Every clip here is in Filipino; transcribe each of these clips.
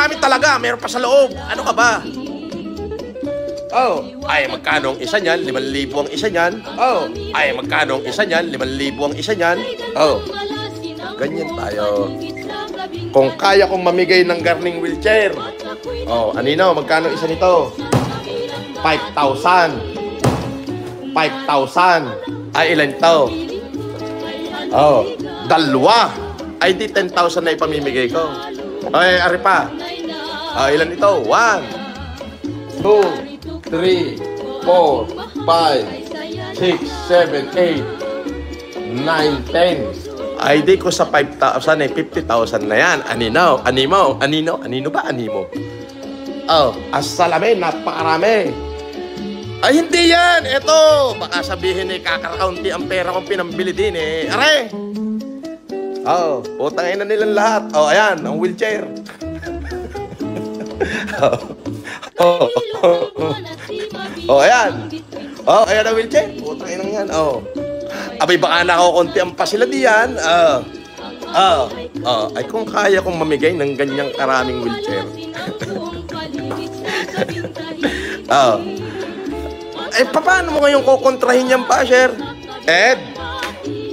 marami talaga. Meron pa sa loob. Ano ka ba? Oh, ay magkano ang isa niyan? 5,000 ang isa niyan. Oh, ay magkano ang isa niyan? 5,000 ang isa niyan. Oh, ganyan tayo. Kung kaya kong mamigay ng garning wheelchair. Oh, anino, magkano isa nito? 5,000. 5,000. Ay, ilan to? Oh, 2. Ay, di 10,000 na ipamimigay ko. Ay, ari pa. Oh, ilan ito? 1, 2, 3, 4, 5, 6, 7, 8, 9, 10. Ay, di ko sa 5,000 eh, 50,000 na yan. Anino? Animo? Anino? Anino ba? Animo? Oh, asalamin, napakarami. Ay, hindi yan. Ito, baka sabihin eh, kakakaunti ang pera kong pinambili din eh. Are! Oh, putang ina nilang lahat. Oh, ayan, ang wheelchair. Oh, ayan. Oh, ayan ang wheelchair. Putang ina yan. Oh. Abay, baka nakakunti ang pa sila diyan. Ay, kung kaya kong mamigay ng ganyang karaming wheelchair. Eh, paano mo ngayon kukontrahin yung basher? Ed,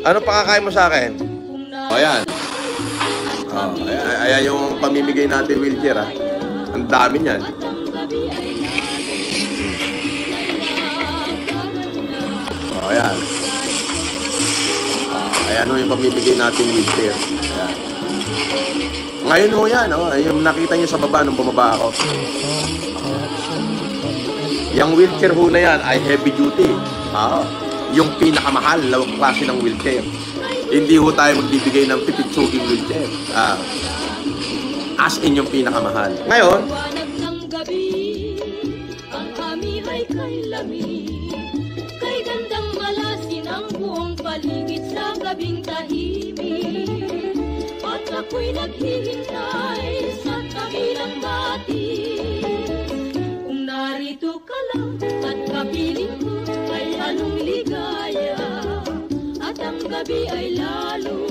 ano pakakain mo sa akin? O, ayan. Ayan yung pamimigay natin wheelchair, ha? Ang dami niyan. O, ayan. Ayan o yung pamimigay natin wheelchair. Ayan. Ngayon ho yan, oh. Yung nakita nyo sa baba nung bumaba ako. Yung wheelchair ho na yan ay heavy duty. Yung pinakamahal na klase ng wheelchair. Hindi ho tayo magbibigay ng pipitsuging wheelchair. As in yung pinakamahal. Ngayon, ang amihay kay lami, kay gandang malasin ang buong paligid sa gabing tahimik. At ako'y naghihintay sa kabilang bati. Kung narito ka lang at kapiling ko ay anong ligaya, at ang gabi ay lalong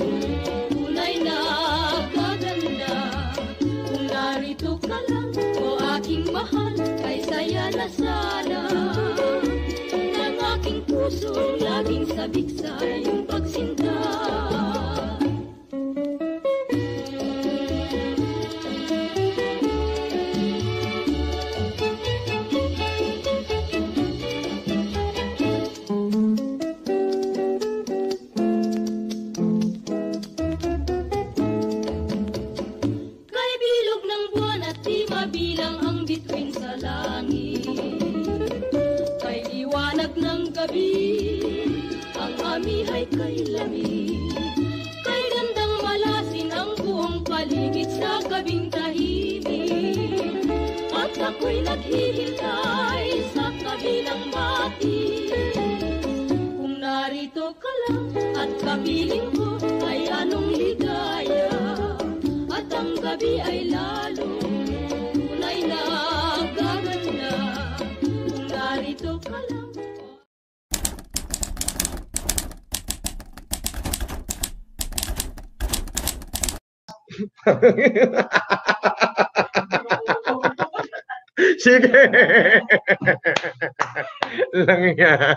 tunay na kaganda. Kung narito ka lang, o aking mahal, ay saya na sana. Ng aking puso, laging sabik sa iyong pagsinta. Ang amihay kay lamig, kay gandang malasin ang buong paligid sa gabing tahimik. At ako'y naghihintay sa kabilang bati. Kung narito ka lang at kapiling ko ay anong ligaya, at ang gabi ay lalong tunay na gaganda. Kung narito ka lang. Sige. Lang yan.